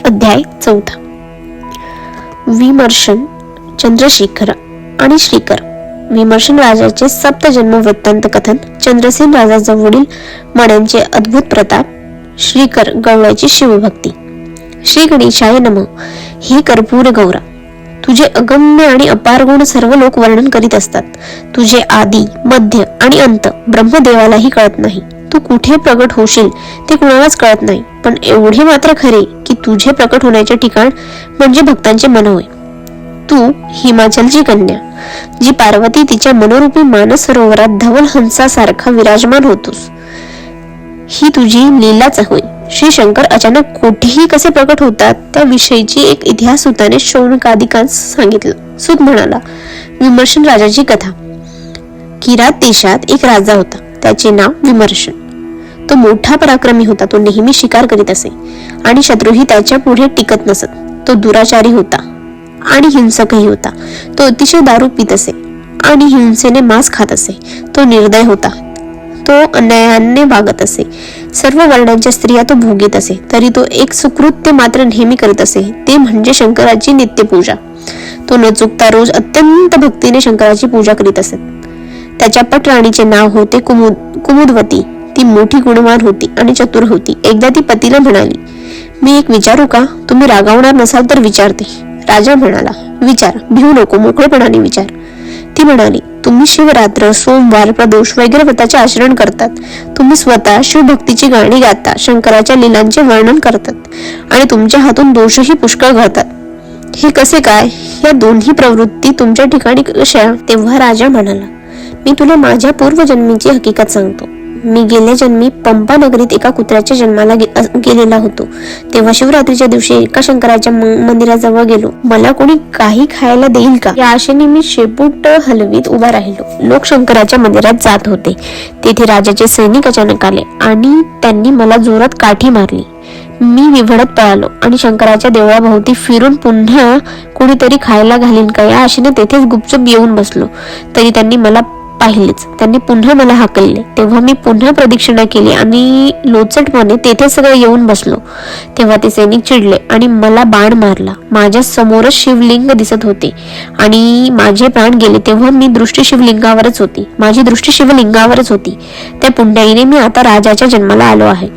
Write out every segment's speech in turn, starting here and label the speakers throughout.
Speaker 1: अध्याय 4. विमर्शन. चंद्रशेखर आणि श्रीकर. विमर्शन राजाचे सप्तजन्म वृत्तांत कथन. चंद्रसेन राजाचा वडील मण्यांचे अद्भुत प्रताप. श्रीकर गवळ्याची शिवभक्ती. श्री गणेशाय नमः. हे कर्पूर गौरा, तुझे अगम्य आणि अपार गुण सर्व लोक वर्णन करीत असतात. तुझे आदी मध्य आणि अंत ब्रह्मदेवालाही कळत नाही. तू कुठे प्रगट होशील ते कुणालाच कळत नाही, पण एवढे मात्र खरे की तुझे प्रकट होण्याचे ठिकाण म्हणजे भक्तांचे मन होय. तू हिमाचलची कन्या, जी पार्वती तिच्या मनोरूपी मानस सरोवरात धवल हंसासारखा विराजमान होतोस, ही तुझी लीलाच होय. श्री शंकर अचानक कोठेही कसे प्रकट होतात त्याविषयीची एक इतिहास सूताने शौनकादिकांस सांगितलं. सूत म्हणाला, विमर्शन राजाची कथा. किरात देशात एक राजा होता. त्याचे नाव विमर्शन. तो मोठा पराक्रमी होता. तो नेहमी शिकार करीत असे आणि शत्रूही त्याच्या पुढे टिकत नसत. तो दुराचारी होता आणि हिंसकही होता. तो अतिशय दारू पित असे आणि हिंसेने मांस खात असे. तो निर्दय होता. तो अन्यायाने वागत असे. सर्व वर्णांच्या स्त्रिया तो भोगीत असे. तरी तो एक सुकृत्य मात्र नेहमी करीत असे, ते म्हणजे शंकराची नित्यपूजा. तो न चुकता रोज अत्यंत भक्तीने शंकराची पूजा करीत असत. त्याच्या पटराणीचे नाव होते कुमुदवती. ती मोठी गुणवान होती आणि चतुर होती. एकदा ती पतीला म्हणाली, मी एक विचारू का? तुम्ही रागावणार नसाल तर विचारते. राजा म्हणाला, विचार, भिवू नको, मोकळेपणाने विचार. ती म्हणाली, तुम्ही शिवरात्र, सोमवार, प्रदोष वगैरे व्रताचे आचरण करतात. तुम्ही स्वतः शिवभक्तीची गाणी गाता, शंकराच्या लीलांचे वर्णन करतात आणि तुमच्या हातून दोषही पुष्कळ घडतात. हे कसे काय? या दोन्ही प्रवृत्ती तुमच्या ठिकाणी कशा? तेव्हा राजा म्हणाला, मी तुला माझ्या पूर्वजन्मीची हकीकत सांगतो. मी गेल्या जन्मी पंपा नगरीत एका कुत्र्याच्या जन्माला गेलेला होतो. तेव्हा शिवरात्रीच्या दिवशी एका शंकराच्या मंदिराजवळ गेलो. मला कोणी काही खायला देईल का या आशेने मी शेपूट हलवीत उभा राहिलो. लोक शंकराच्या मंदिरात जात होते. तेथे राजाचे सैनिक अचानक आले आणि त्यांनी मला जोरात काठी मारली. मी विव्हळत पळालो आणि शंकराच्या देवळाभोवती फिरून पुन्हा कोणीतरी खायला घालीन का या आशेने तेथेच गुपचूप येऊन बसलो. तरी त्यांनी मला पाहिलेच. त्यांनी पुन्हा मला हाकलले. तेव्हा मी पुन्हा प्रदक्षिणा केली आणि लोचटपणे तेथे सगळं येऊन बसलो. तेव्हा ते सैनिक चिडले आणि मला बाण मारला. माझ्या समोरच शिवलिंग दिसत होते आणि माझे प्राण गेले. तेव्हा मी दृष्टी शिवलिंगावरच होती. माझी दृष्टी शिवलिंगावरच होती. त्या पुण्याईने मी आता राजाच्या जन्माला आलो आहे.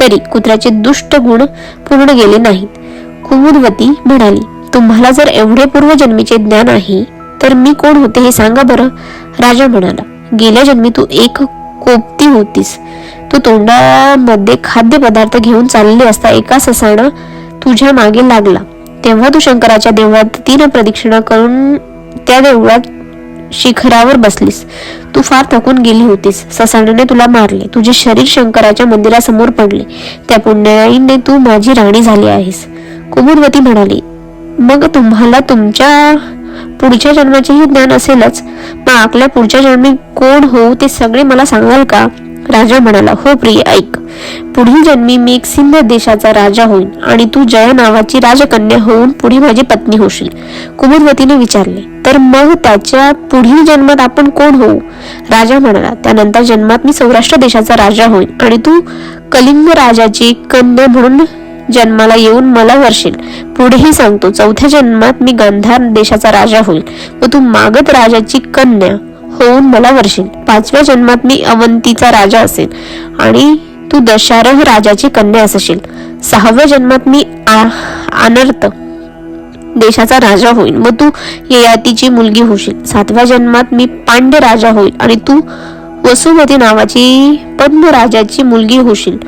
Speaker 1: तरी कुत्र्याचे दुष्ट गुण पूर्ण गेले नाहीत. कुमुदवती म्हणाली, तुम्हाला जर एवढे पूर्वजन्मीचे ज्ञान आहे तर मी कोण होते हे सांगा बरं. राजा म्हणाला, गेल्या जन्मी तू एक कोपती होतीस. तू तोंडामध्ये खाद्य पदार्थ घेऊन चालले असता एका ससाणा तुझ्या मागे लागला. तेव्हा तू शंकराच्या देवळात 3 प्रदक्षिणा करून त्या देवळात शिखरावर बसलीस. तू फार थकून गेली होतीस. ससाण्याने तुला मारले. तुझे शरीर शंकराच्या मंदिरासमोर पडले. त्या पुण्याईने तू माझी राणी झाली आहेस. कुमुदवती म्हणाली, मग तुम्हाला तुमच्या पुढच्या जन्माचेही ज्ञान असेलच. मग आपल्या पुढच्या जन्मी कोण होऊ ते सगळे मला सांगाल का? राजा म्हणाला, हो प्रिय, ऐक. पुढील जन्मी मी एक सिंध देशाचा राजा होईन आणि तू जया नावाची राजकन्या होऊन पुढे माझी पत्नी होशील. कुमुदवतीने विचारले, तर मग त्याच्या पुढील जन्मात आपण कोण होऊ? राजा म्हणाला, त्यानंतर जन्मात मी सौराष्ट्र देशाचा राजा होईन आणि तू कलिंग राजाची कन्या म्हणून जन्माला येऊन मला वर्षेल. पुढेही सांगतो, 4थ्या जन्मात मी गांधार देशाचा राजा होईल व तू मागध राजाची कन्या होऊन मला वर्षेल. 5व्या जन्मात मी अवंतीचा राजा असेल आणि तू दशारह राजाची कन्या असशील. 6व्या जन्मात मी अनर्थ देशाचा राजा होईल व तू ययातीची मुलगी होशील. 7व्या जन्मात मी पांड्य राजा होईल आणि तू वसुमती नावाची पद्म राजाची मुलगी होशील.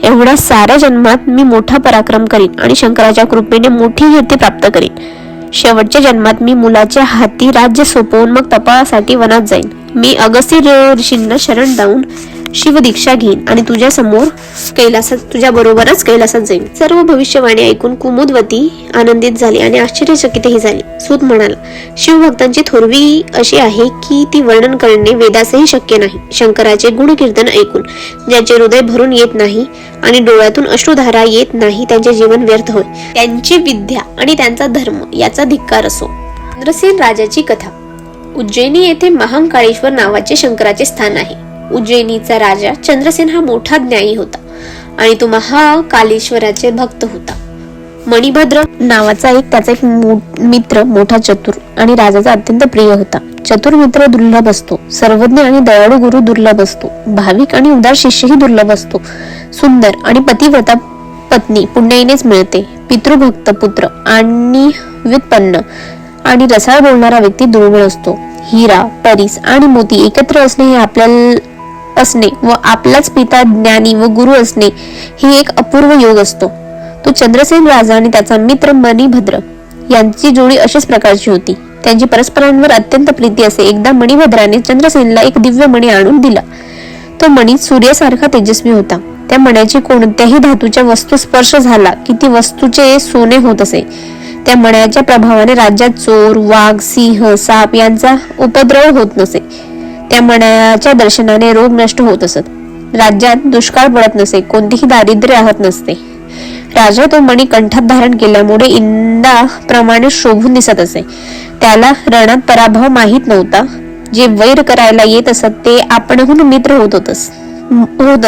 Speaker 1: एवढ्या साऱ्या जन्मात मी मोठा पराक्रम करीन आणि शंकराच्या कृपेने मोठी कीर्ती प्राप्त करीन. शेवटच्या जन्मात मी मुलाच्या हाती राज्य सोपवून मग तपासाठी वनात जाईन. मी अगस्त्य ऋषींना शरण जाऊन शिवदीक्षा घेईन आणि तुझ्या बरोबरच कैलासात जाईन. सर्व भविष्यवाणी ऐकून कुमुदवती आनंदित झाली आणि आश्चर्यचकितही झाली. सूत म्हणाला, शिवभक्तांची थोरवी अशी आहे की ती वर्णन करणे वेदासही शक्य नाही. शंकराचे गुणकीर्तन ऐकून ज्याचे हृदय भरून येत नाही आणि डोळ्यातून अश्रुधारा येत नाही त्यांचे जीवन व्यर्थ होय. त्यांची विद्या आणि त्यांचा धर्म याचा धिक्कार असो. चंद्रसेन राजाची कथा. उज्जैनी येथे महाकाळेश्वर नावाचे शंकराचे स्थान आहे. उज्जैनीचा राजा चंद्रसेन हा मोठा ज्ञानी होता आणि तो महाकालेश्वराचे भक्त होता. मणिभद्र नावाचा त्याचा एक मित्र मोठा चतुर आणि राजाचा अत्यंत प्रिय होता. चतुर मित्र दुर्लभ असतो, सर्वज्ञ आणि दयाळू गुरु दुर्लभ असतो, भाविक आणि उदार शिष्यही दुर्लभ असतो. सुंदर आणि पतिव्रता पत्नी पुण्याईनेच मिळते. पितृभक्त पुत्र आणि व्युत्पन्न आणि रसाळ बोलणारा व्यक्ती दुर्मिळ असतो. हिरा, परीस आणि मोती एकत्र असणे हे असणे व आपलाच पिता ज्ञानी व गुरु असणे हे एक अपूर्व योग असतो. तो चंद्रसेन राजा आणि त्याचा मित्र मणिभद्र यांची जोडी अशाच प्रकारची होती. त्यांची परस्परांवर अत्यंत प्रीती असे. एकदा मणिभद्राने चंद्रसेनला एक दिव्य मणी आणून दिला. तो मणी सूर्यासारखा तेजस्वी होता. त्या मण्याची कोणत्याही धातूच्या वस्तू स्पर्श झाला की ती वस्तूचे सोने होत असे. त्या मण्याच्या प्रभावाने राज्यात चोर, वाघ, सिंह, साप यांचा उपद्रव होत नसे. त्या मण्याच्या दर्शनाने रोग नष्ट होत असत. राज्यात दुष्काळ पडत नसे, कोणतेही दारिद्र्य राहत नसते. राजा तो मणी कंठात धारण केल्यामुळे इंदाप्रमाणे शोभून दिसत असे. त्याला रणात पराभव माहीत नव्हता. जे वैर करायला येत असत ते आपणहून मित्र होत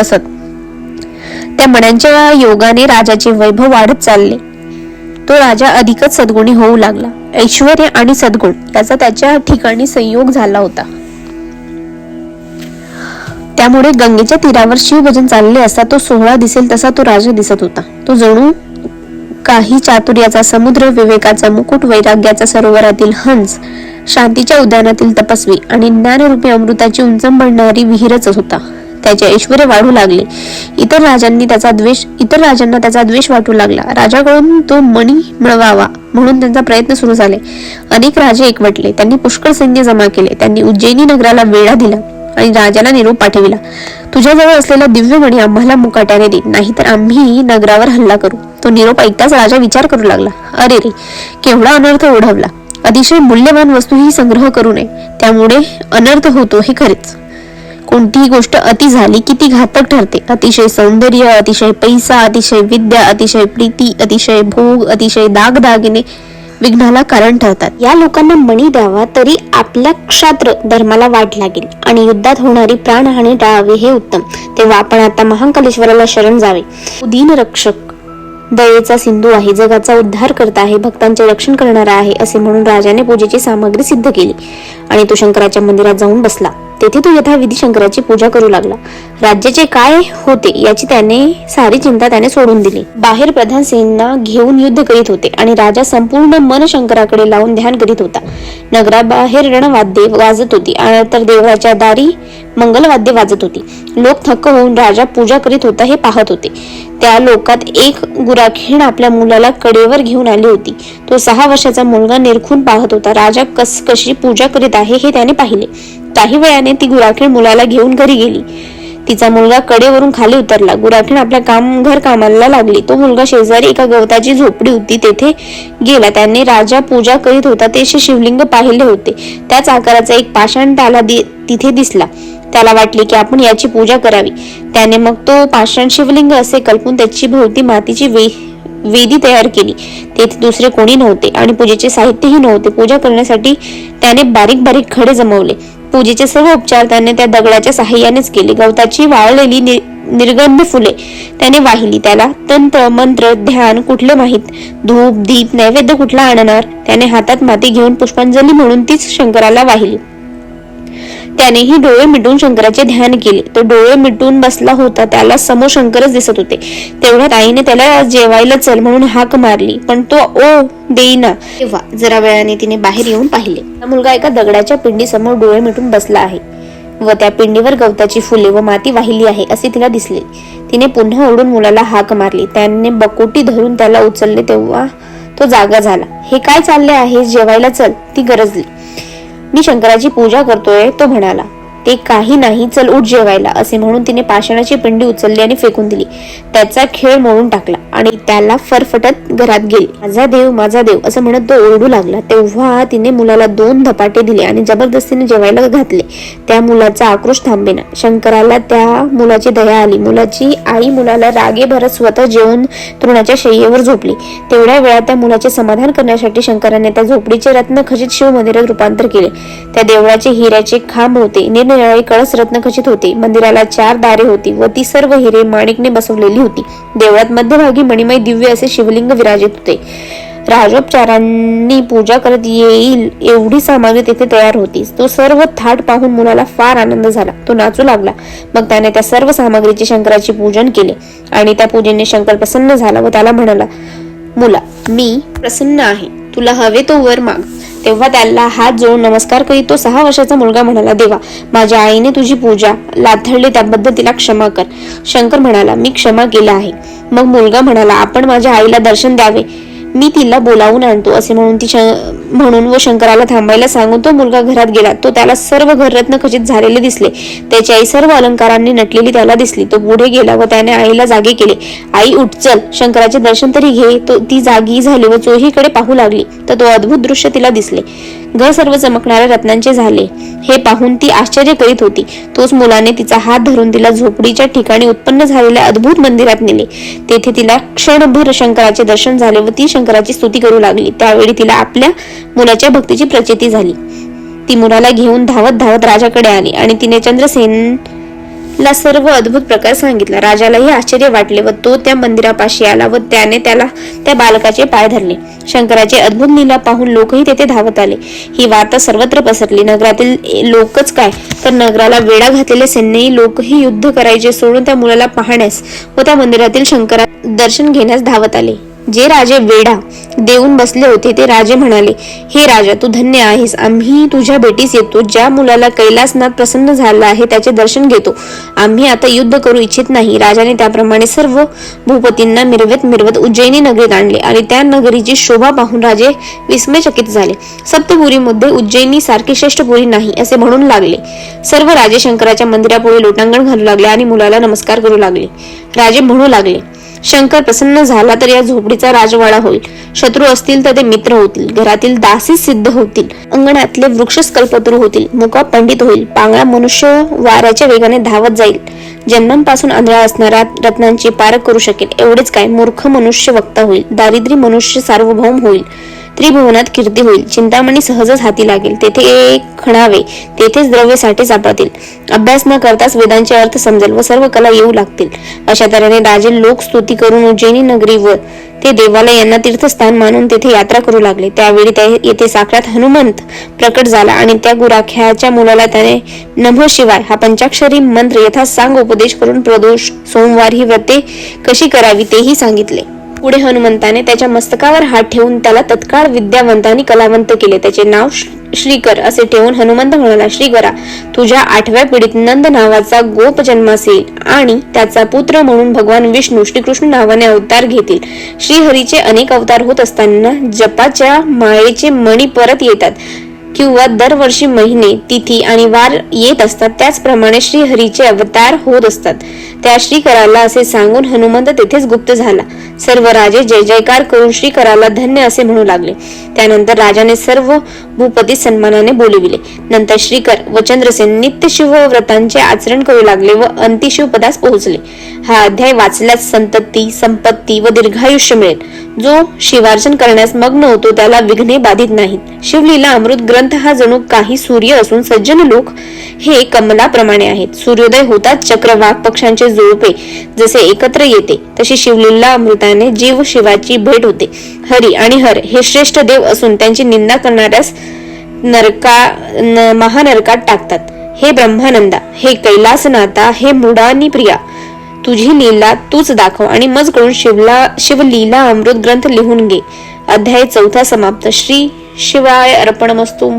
Speaker 1: असत. त्या मण्यांच्या योगाने राजाचे वैभव वाढत चालले. तो राजा अधिकच सद्गुणी होऊ लागला. ऐश्वर्य आणि सद्गुण याचा त्याच्या ठिकाणी संयोग झाला होता. त्यामुळे गंगेच्या तीरावर शिवभजन चालले असता तो सोहळा दिसेल तसा तो राजा दिसत होता. तो जणू काही चातुर्याचा समुद्र, विवेकाचा मुकुट, वैराग्याचा सरोवरातील हंस, शांतीच्या उद्यानातील तपस्वी आणि ज्ञानरूपी अमृताची उंचंबळणारी विहीरच होता. त्याचे ऐश्वर्य वाढू लागले. इतर राजांना त्याचा द्वेष वाटू लागला. राजाकडून तो मणी मिळवावा म्हणून त्यांचा प्रयत्न सुरू झाले. अनेक राजे एकवटले. त्यांनी पुष्कळ सैन्य जमा केले. त्यांनी उज्जैनी नगराला वेढा दिला आणि राजाला निरोप पाठविला. तुझ्याजवळ असलेला दिव्य मणी आम्हाला मुकाट्याने दे, नाहीतर आम्ही नगरावर हल्ला करू. तो निरोप ऐकताच राजा विचार करू लागला. अरे रे, केवढा अनर्थ ओढवला. अतिशय मूल्यवान वस्तू ही संग्रह करू नये, त्यामुळे अनर्थ होतो हे खरेच. कोणतीही गोष्ट अति झाली की ती घातक ठरते. अतिशय सौंदर्य, अतिशय पैसा, अतिशय विद्या, अतिशय प्रीती, अतिशय भोग, अतिशय दागदागिने विघ्नाला कारण ठरतात. या लोकांना मणी द्यावा तरी आपल्या क्षात्र धर्माला वाट लागेल आणि युद्धात होणारी प्राणहानी टाळावी हे उत्तम. तेव्हा आपण आता महाकालेश्वराला शरण जावे. दीन रक्षक, दयेचा सिंधू आहे, जगाचा उद्धार करता आहे, भक्तांचे रक्षण करणारा आहे असे म्हणून राजाने पूजेची सामग्री सिद्ध केली आणि तो शंकराच्या मंदिरात जाऊन बसला. तेथे तो यथाविधी शंकराची पूजा करू लागला. राज्याचे काय होते याची सारी चिंता त्याने सोडून दिली. बाहेर प्रधान सेना घेऊन युद्ध करीत होते आणि राजा संपूर्ण मन शंकराकडे लावून ध्यान करीत होता. नगराबाहेर रणवाद्ये वाजत होती तर देवळाच्या दारी मंगलवाद्ये वाजत होती. लोक थक्क होऊन राजा पूजा करीत होता हे पाहत होते. त्या लोकात एक गुराखीण आपल्या मुलाला कडेवर घेऊन आली होती. तो 6 वर्षाचा मुलगा निरखून पाहत होता. राजा कशी पूजा करीत आहे हे त्याने पाहिले. काही वेळाने ती गुराखीण मुलाला घेऊन घरी गेली. तिचा मुलगा कडेवरून खाली उतरला. गुराखीण आपल्या घर कामाला लागली. तो मुलगा शेजारी एका गवताची झोपडी होती तेथे गेला. त्याने राजा पूजा करीत होता ते शिवलिंग पाहिले होते. त्याच आकाराचा एक पाषाण त्याला तिथे दिसला. त्याला वाटले की आपण याची पूजा करावी. त्याने मग तो पाषाण शिवलिंग असे कल्पून त्याची भोवती मातीची वेदी तयार केली. तेथे दुसरे कोणी नव्हते आणि पूजेचे साहित्यही नव्हते. पूजा करण्यासाठी त्याने बारीक बारीक खडे जमवले. पूजेचे सर्व उपचार त्याने त्या दगडाच्या साहाय्यानेच केले. गवताची वाळलेली निर्गंध फुले त्याने वाहिली. त्याला तंत्र, मंत्र, ध्यान कुठले माहीत. धूप, दीप, नैवेद्य कुठला आणणार. त्याने हातात माती घेऊन पुष्पांजली म्हणून तीच शंकराला वाहिली. त्यानेही डोळे मिटून शंकराचे ध्यान केले. तो डोळे मिटून बसला होता. त्याला समोर शंकरच दिसत होते. तेवढ्यात आईने त्याला जेवायला चल म्हणून हाक मारली, पण तो देईना. तेव्हा जरा वेळाने तिने बाहेर येऊन पाहिले. हा मुलगा एका दगडाच्या पिंडी समोर डोळे मिटून बसला आहे व त्या पिंडीवर गवताची फुले व माती वाहिली आहे असे तिला दिसले. तिने पुन्हा ओढून मुलाला हाक मारली. त्याने बकोटी धरून त्याला उचलले. तेव्हा तो जागा झाला. हे काय चालले आहे, जेवायला चल, ती गरजली. मी शंकराची पूजा करतोय, तो म्हणाला. ते काही नाही, चल उठ जेवायला असे म्हणून तिने पाषाणाची पिंडी उचलली आणि फेकून दिली. त्याचा खेळ मोडून टाकला आणि त्याला फरफटत घरात गेली. माझा देव, माझा देव असं म्हणत तो ओरडू लागला. तेव्हा तिने मुलाला 2 धपाटे दिले आणि जबरदस्तीने जेवायला घातले. त्या मुलाचा आक्रोश थांबेना. शंकराला त्या मुलाची दया आली. मुलाची आई मुलाला रागे भरत स्वतः जेवून तृणाच्या शय्येवर झोपली. तेवढ्या वेळात त्या मुलाचे समाधान करण्यासाठी शंकराने त्या झोपडीचे रत्नखचित शिव मंदिरात रूपांतर केले. त्या देवळाचे हिऱ्याचे खांब होते. निरनिराळे कळस रत्नखचित होते. मंदिराला 4 दारे होती व ती सर्व हिरे माणिकने बसवलेली होती. देवळात मध्यभागी मणिमय दिव्य असे शिवलिंग विराजित होते. राजोपचारांनी पूजा करत येईल एवढी सामग्री तेथे तयार होती. तो सर्व थाट पाहून मुलाला फार आनंद झाला. तो नाचू लागला. मग त्याने त्या सर्व सामग्रीचे शंकराचे पूजन केले आणि त्या पूजेने शंकर प्रसन्न झाला व त्याला म्हणाला, मुला, मी प्रसन्न आहे. तुला हवे तो वर माग. तेव्हा त्याला हात जोडून नमस्कार करीत तो 6 वर्षाचा मुलगा म्हणाला, देवा, माझ्या आईने तुझी पूजा लाथडली त्याबद्दल तिला क्षमा कर. शंकर म्हणाला, मी क्षमा केला आहे. मग मुलगा म्हणाला, आपण माझ्या आईला दर्शन द्यावे, मी तिला बोलावून आणतो असे म्हणून व शंकराला थांबायला सांगून तो मुलगा घरात गेला. तो त्याला सर्व घररत्न खचित झालेले दिसले. त्याची आई सर्व अलंकारांनी नटलेली त्याला दिसली. तो पुढे गेला व त्याने आईला जागे केले. आई, उठ, चल, शंकराचे दर्शन तरी घे. ती जागी झाली व चोहीकडे पाहू लागली तर तो अद्भुत दृश्य तिला दिसले. घर सर्व चमकणाऱ्या रत्नांचे झाले. हे पाहून ती आश्चर्य करीत होती. तोच मुलाने तिचा हात धरून तिला झोपडीच्या ठिकाणी उत्पन्न झालेल्या अद्भुत मंदिरात नेले. तेथे तिला क्षणभर शंकराचे दर्शन झाले व ती शंकराची स्तुती करू लागली. त्यावेळी तिला आपल्या मुलाच्या भक्तीची प्रचिती झाली. ती मुलाला घेऊन धावत धावत राजाकडे आली आणि तिने चंद्रसेनला सर्व अद्भुत प्रकार सांगितला. राजालाही आश्चर्य वाटले व तो त्या मंदिरापाशी आला व त्याने त्याला त्या बालकाचे पाय धरले. शंकराचे अद्भुत लीला पाहून लोकही तेथे धावत आले. ही वार्ता सर्वत्र पसरली. नगरातील लोकच काय तर नगराला वेढा घातलेले सैन्यही लोकही युद्ध करायचे सोडून त्या मुलाला पाहण्यास व त्या मंदिरातील शंकरा दर्शन घेण्यास धावत आले. जे राजे वेढा देऊन बसले होते ते राजे म्हणाले, हे राजा, तू धन्य आहेस. आम्ही तुझ्या भेटीस येतो. ज्या मुलाला कैलासनाथ प्रसन्न झाला आहे त्याचे दर्शन घेतो. आम्ही आता युद्ध करू इच्छित नाही. राजाने त्याप्रमाणे सर्व भूपतींना मिरवत उज्जैनी नगरीत आणले आणि त्या नगरीची शोभा पाहून राजे विस्मयचकित झाले. सप्तपुरीमध्ये उज्जैनी सारखी श्रेष्ठपुरी नाही असे म्हणून लागले. सर्व राजे शंकराच्या मंदिरापुढे लोटांगण घालू लागले आणि मुलाला नमस्कार करू लागले. राजे म्हणू लागले, शंकर प्रसन्न झाला तर या झोपडीचा राजवाडा होईल. शत्रू असतील तर ते मित्र होतील. घरातील दासी सिद्ध होतील. अंगणातले वृक्ष कल्पतरू होतील. मुका पंडित होईल. पांगळा मनुष्य वाऱ्याच्या वेगाने धावत जाईल. जन्मांपासून आंधळा असणारा रत्नांची पारख करू शकेल. एवढेच काय, मूर्ख मनुष्य वक्ता होईल. दारिद्र्य मनुष्य सार्वभौम होईल. त्रिभुवनात कीर्ती होईल. चिंतामणी सहजच हाती लागेल. तेथे खणावे तेथेच द्रव्य साठे सापडतील. अभ्यास न करताच वेदांचे अर्थ समजेल व सर्व कला येऊ लागतील. अशा तऱ्हेने राजे लोक स्तुती करून उज्जैनी नगरीवर ते देवालय यांना तीर्थस्थान मानून तेथे यात्रा करू लागले. त्यावेळी येथे साक्षात हनुमंत प्रकट झाला आणि त्या गुराख्याच्या मुलाला त्याने नमः शिवाय हा पंचाक्षरी मंत्र यथासांग उपदेश करून प्रदोष सोमवार ही व्रते कशी करावी तेही सांगितले. पुढे हनुमंताने त्याच्या मस्तकावर हात ठेवून त्याला तत्काळ विद्यावंत आणि कलावंत केले. त्याचे नाव श्रीकर असे ठेवून हनुमंत म्हणाला, श्रीकरा, तुझ्या 8व्या पिढीत नंद नावाचा गोप जन्मास येईल आणि त्याचा पुत्र म्हणून भगवान विष्णू श्रीकृष्ण नावाने अवतार घेतील. श्रीहरीचे अनेक अवतार होत असताना जपाच्या माळेचे मणी परत येतात किंवा दरवर्षी महिने, तिथी आणि वार येत असतात. त्याचप्रमाणे श्रीहरीचे अवतार होत असतात. त्या श्रीकराला असे सांगून हनुमंत तेथेच गुप्त झाला. सर्व राजे जय जयकार करून श्रीकराला धन्य असे म्हणू लागले. त्यानंतर राजाने सर्व भूपती सन्मानाने बोलविले. नंतर श्रीकर व चंद्रसेन नित्य शिवव्रतांचे आचरण करू लागले व अंतिशिव पदास पोहोचले. हा अध्याय वाचल्यास संतती, संपत्ती व दीर्घायुष्य मिळेल. जो शिवार्चन करण्यास मग्न होतो त्याला विघ्ने बाधित नाहीत. शिवलीला अमृत ग्रंथ हा जणू काही सूर्य असून सज्जन लोक हे कमलाप्रमाणे आहेत. सूर्योदय होताच चक्रवाक पक्षांचे जुळपे जसे एकत्र येते तशी शिवलीला अमृताने जीव शिवाची भेट होते. हरी आणि हर हे श्रेष्ठ देव असून त्यांची निंदा करणाऱ्यास महानरकात टाकतात. हे ब्रह्मानंदा, हे कैलासनाथा, हे मुडानी प्रिया, तुझी लीला तूच दाखव आणि मजकडून शिवलीला अमृत ग्रंथ लिहून घे. अध्याय 4 समाप्त. श्री शिवाय अर्पणमस्तु.